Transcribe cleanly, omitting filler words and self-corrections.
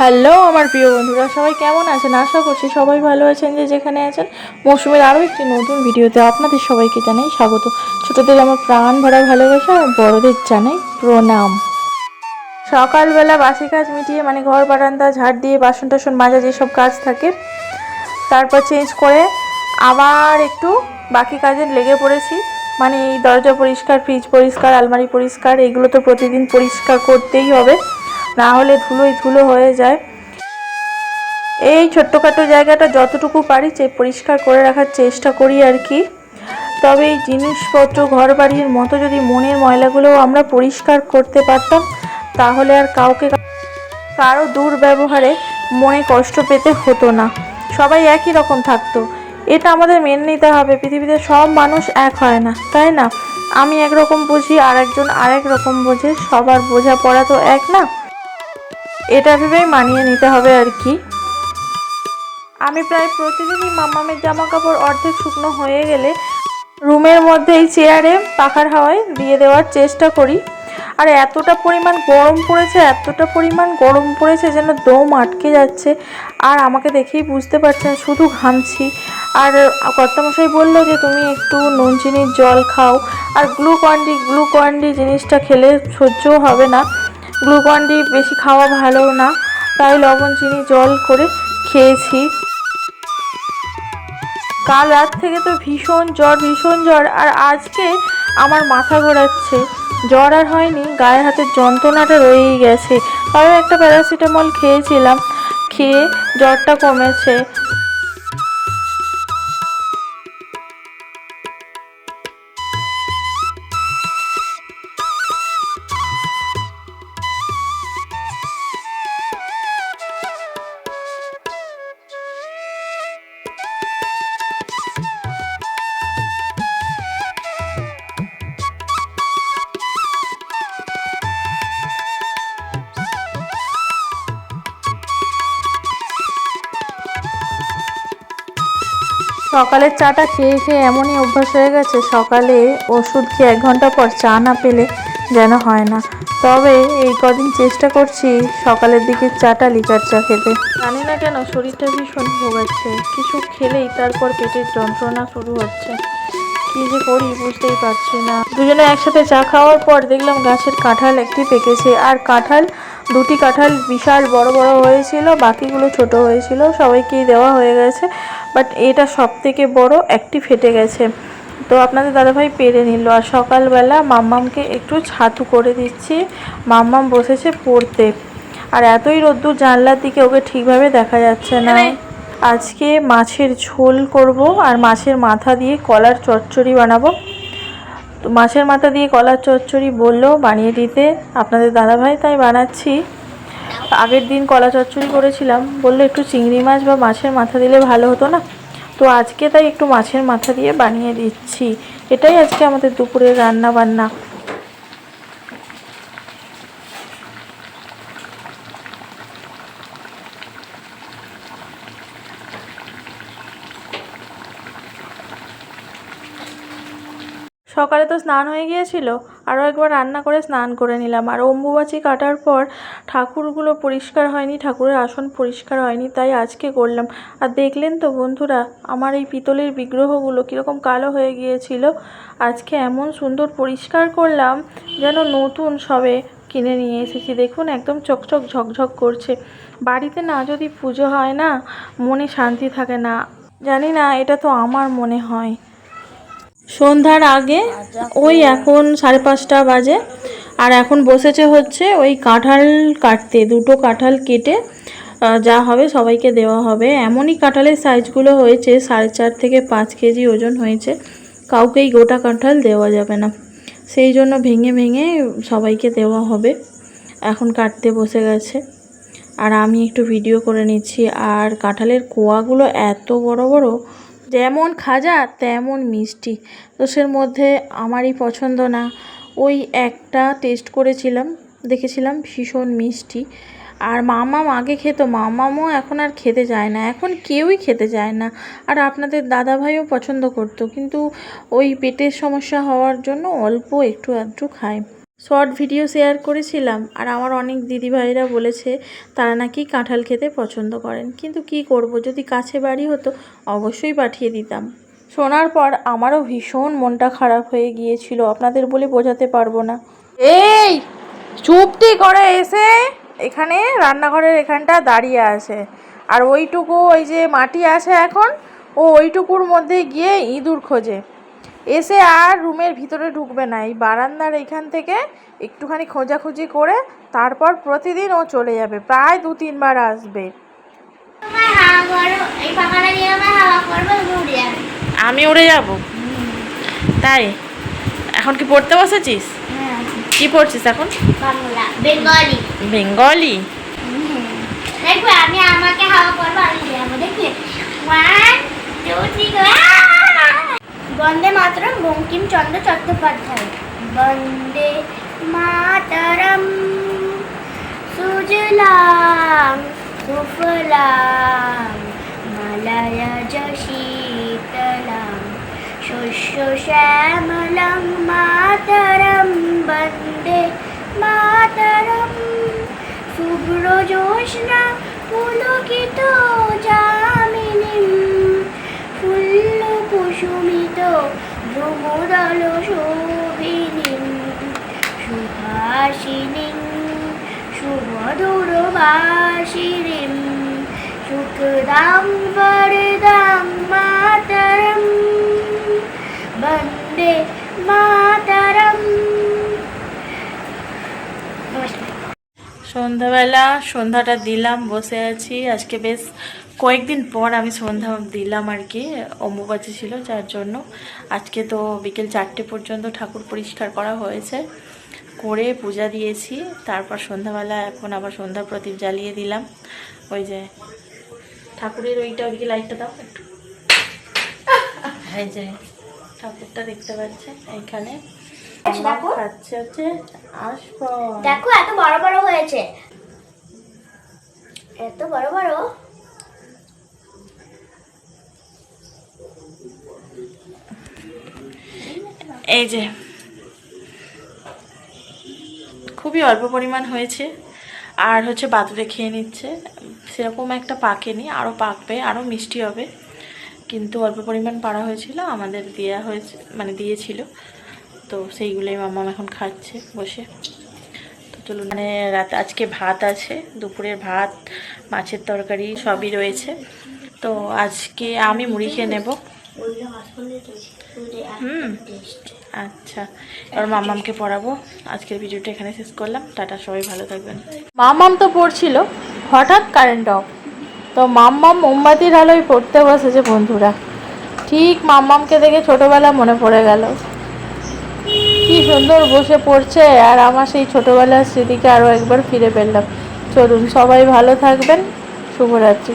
Hello আমার প্রিয় বন্ধুরা, সবাই কেমন আছেন? আশা করছি সবাই ভালো আছেন। যে যেখানে আছেন, মৌসুমের আরও একটি নতুন ভিডিওতে আপনাদের সবাইকে জানাই স্বাগত। ছোটদের আমার প্রাণ ভরা ভালোবাসা আর বড়দের জানাই প্রণাম। সকালবেলা বাসি কাজ মিটিয়ে, মানে ঘর বারান্দা ঝাড় দিয়ে বাসন টাসন মাজা যেসব কাজ থাকে, তারপর চেঞ্জ করে আবার একটু বাকি কাজে লেগে পড়েছি। মানে এই দরজা পরিষ্কার, ফ্রিজ পরিষ্কার, আলমারি পরিষ্কার, এগুলো তো প্রতিদিন পরিষ্কার করতেই হবে, না হলে ধুলোই ধুলো হয়ে যায়। এই ছোট্টখাটো জায়গাটা যতটুকু পারি পরিষ্কার করে রাখার চেষ্টা করি আর কি। তবে এই জিনিসপত্র ঘর বাড়ির মতো যদি মনের ময়লাগুলোও আমরা পরিষ্কার করতে পারতাম, তাহলে আর কারো দুর্ব্যবহারে মনে কষ্ট পেতে হতো না, সবাই একই রকম থাকতো। এটা আমাদের মেনে নিতে হবে, পৃথিবীতে সব মানুষ এক হয় না, তাই না? আমি একরকম বুঝি, আর একজন আরেক রকম বোঝে, সবার বোঝাপড়া তো এক না। এটা ভেবেই মানিয়ে নিতে হবে আর কি। আমি প্রায় প্রতিদিনই মাম্মামের জামা কাপড় অর্ধেক শুকনো হয়ে গেলে রুমের মধ্যেই চেয়ারে পাখার হাওয়ায় দিয়ে দেওয়ার চেষ্টা করি। আর এতটা পরিমাণ গরম পড়েছে যেন দম আটকে যাচ্ছে। আর আমাকে দেখেই বুঝতে পারছেন, শুধু ঘামছি। আর কর্তামশাই বললো যে তুমি একটু নুন চিনির জল খাও, আর গ্লুকন-ডি জিনিসটা খেলে সহ্যও হবে না। গ্লুকন-ডি বেশি খাওয়া ভালো না, তাই লবণ চিনি জল করে খেয়েছি। কাল রাত থেকে তো ভীষণ জ্বর, আর আজকে আমার মাথা ঘোরাচ্ছে। জ্বর আর হয়নি, গায়ে হাতের যন্ত্রণাটা রয়েই গেছে। তবে একটা প্যারাসিটামল খেয়েছিলাম, খেয়ে জ্বরটা কমেছে। সকালের চাটা খেয়ে খেয়ে এমনই অভ্যাস হয়ে গেছে, সকালে ওষুধ খেয়ে 1 ঘন্টা পর চা না পেলে যেন হয় না। তবে এই কদিন চেষ্টা করছি সকালের দিকে চাটা লিকার চা খেতে। জানি না কেন শরীরটা ভীষণ ভোগাচ্ছে, কিছু খেলেই তারপর পেটের যন্ত্রণা শুরু হচ্ছে। কী যে করি বুঝতেই পারছি না। দুজনে একসাথে চা খাওয়ার পর দেখলাম গাছের কাঁঠাল একটি পেকেছে, আর দুটি কাঁঠাল বিশাল বড় বড় হয়েছিল, বাকিগুলো ছোট হয়েছিল, সবাইকেই দেওয়া হয়ে গেছে। বাট এটা সব থেকে বড়, একটি ফেটে গেছে। তো আপনাদের দাদাভাই পেরে নিল। আর সকালবেলা মাম্মামকে একটু ছাতু করে দিচ্ছি, মাম্মাম বসেছে পড়তে। আর এতই রোদ্দুর, জানলার দিকে ওকে ঠিকভাবে দেখা যাচ্ছে না। আজকে মাছের ঝোল করব, আর মাছের মাথা দিয়ে কলার চচ্চড়ি বানাবো। তো মাছের মাথা দিয়ে কলার চচ্চড়ি বললো বানিয়ে দিতে আপনাদের দাদাভাই, তাই বানাচ্ছি। আগের দিন কলা চচ্চড়ি করেছিলাম, বললো একটু চিংড়ি মাছ বা মাছের মাথা দিলে ভালো হতো না, তো আজকে তাই একটু মাছের মাথা দিয়ে বানিয়ে দিচ্ছি। এটাই আজকে আমাদের দুপুরের রান্না বান্না। সকালে তো স্নান হয়ে গিয়েছিল, আরও একবার রান্না করে স্নান করে নিলাম। আর অম্বুবাচি কাটার পর ঠাকুরগুলো পরিষ্কার হয়নি, ঠাকুরের আসন পরিষ্কার হয়নি, তাই আজকে করলাম। আর দেখলেন তো বন্ধুরা, আমার এই পিতলের বিগ্রহগুলো কীরকম কালো হয়ে গিয়েছিল, আজকে এমন সুন্দর পরিষ্কার করলাম যেন নতুন সবে কিনে নিয়ে এসেছি। দেখুন একদম চকচক ঝকঝক করছে। বাড়িতে না যদি পুজো হয় না, মনে শান্তি থাকে না। জানি না, এটা তো আমার মনে হয়। সন্ধ্যার আগে ওই এখন 5:30 বাজে, আর এখন বসেছে হচ্ছে ওই কাঁঠাল কাটতে। 2টো কাঁঠাল কেটে যা হবে সবাইকে দেওয়া হবে। এমনই কাঁঠালের সাইজগুলো হয়েছে, 4.5 থেকে 5 কেজি ওজন হয়েছে। কাউকেই গোটা কাঁঠাল দেওয়া যাবে না, সেই জন্য ভেঙে ভেঙে সবাইকে দেওয়া হবে। এখন কাটতে বসে গেছে, আর আমি একটু ভিডিও করে নিচ্ছি। আর কাঁঠালের কোয়াগুলো এত বড় বড়, যেমন খাজা তেমন মিষ্টি। তো সের মধ্যে আমারই পছন্দ না। ওই একটা টেস্ট করেছিলাম, দেখেছিলাম ভীষণ মিষ্টি। আর মামাম আগে খেত, মামামও এখন আর খেতে চায় না, এখন কেউই খেতে চায় না। আর আপনাদের দাদাভাইও পছন্দ করতো, কিন্তু ওই পেটের সমস্যা হওয়ার জন্য অল্প একটু আধটু খায়। শর্ট ভিডিও শেয়ার করেছিলাম, আর আমার অনেক দিদিভাইরা বলেছে তারা নাকি কাঁঠাল খেতে পছন্দ করেন, কিন্তু কি করব, যদি কাছে বাড়ি হতো অবশ্যই পাঠিয়ে দিতাম। শোনার পর আমারও ভীষণ মনটা খারাপ হয়ে গিয়েছিল, আপনাদের বলে বোঝাতে পারবো না। এই চুপটি করে এসে এখানে রান্নাঘরের এখানটা দাঁড়িয়ে আছে, আর ওইটুকু ওই যে মাটি আছে এখন, ও ওইটুকুর মধ্যে গিয়ে ইঁদুর খোঁজে। এসে আর রুমের ভিতরে ঢুকবে না, এই বারান্দার এখান থেকে একটুখানি খোঁজাখুঁজি করে তারপর প্রতিদিন ও চলে যাবে, প্রায় 2-3 বার আসবে। আমি উড়ে যাব? তাই? এখন কি পড়তে বসেছিস? কি পড়ছিস এখন? বাংলা, বেঙ্গলি। বেঙ্গলি? দেখবে আমি আমাকে হাওয়া করবো, আমি যাবো, দেখবে 1 2 3 গো। বন্দে মাতরম, বঙ্কিমচন্দ্র চট্টোপাধ্যায়। বন্দে মাতরম, সুজলাং সুফলাং মলয়জ শীতলাং শস্য শ্যামলাং মাতরম বন্দে মাতরম। শুভ্র জ্যোৎস্না পুলকিত যামিনীম ফুল্ল কুসুমিত ভ্রমদল শোভিনীম সুভাষিনীম সুমধুর ভাষিণীম সুখদাং বরদাং মাতরম বন্দে মাতরম। সন্ধ্যাবেলা সন্ধ্যাটা দিলাম, বসে আছি। আজকে বেশ কয়েকদিন পর আমি সন্ধ্যা দিলাম আর কি, অম্বুবাচী ছিল যার জন্য। আজকে তো বিকেল 4টে পর্যন্ত ঠাকুর পরিষ্কার করা হয়েছে, করে পূজা দিয়েছি। তারপর সন্ধ্যাবেলা এখন আবার সন্ধ্যা প্রদীপ জ্বালিয়ে দিলাম। ওই যে ঠাকুরের ওইটা, ওইদিকে লাইটটা দাও একটু, এই যে ঠাকুরটা দেখতে পাচ্ছেন এইখানে খাচ্ছে হচ্ছে আসবো। দেখো এত বড় বড় হয়েছে, এত বড় বড়। এই যে খুবই অল্প পরিমাণ হয়েছে, আর হচ্ছে বাদুড়ে খেয়ে নিচ্ছে, সেরকম একটা পাকেনি, আরও পাকবে, আরও মিষ্টি হবে, কিন্তু অল্প পরিমাণ পাড়া হয়েছিল, আমাদের দেওয়া হয়েছে, মানে দিয়েছিল, তো সেইগুলোই মাম্মাম এখন খাচ্ছে বসে। তো চলুন, মানে রাতে আজকে ভাত আছে, দুপুরের ভাত, মাছের তরকারি সবই রয়েছে। তো আজকে আমি মুড়ি খেয়ে নেব। আচ্ছা, এবার মাম্মামকে পড়াবো। আজকের ভিডিওটা এখানে শেষ করলাম, টাটা, সবাই ভালো থাকবেন। মাম্মাম তো পড়ছিল, হঠাৎ কারেন্ট অফ, তো মাম্মাম মোমবাতির আলোয় পড়তে বসেছে বন্ধুরা। ঠিক মাম্মামকে দেখে ছোটবেলা মনে পড়ে গেল, কি সুন্দর বসে পড়ছে, আর আমার সেই ছোটবেলার স্মৃতিকে আরও একবার ফিরে পেলাম। চলুন, সবাই ভালো থাকবেন, শুভরাত্রি।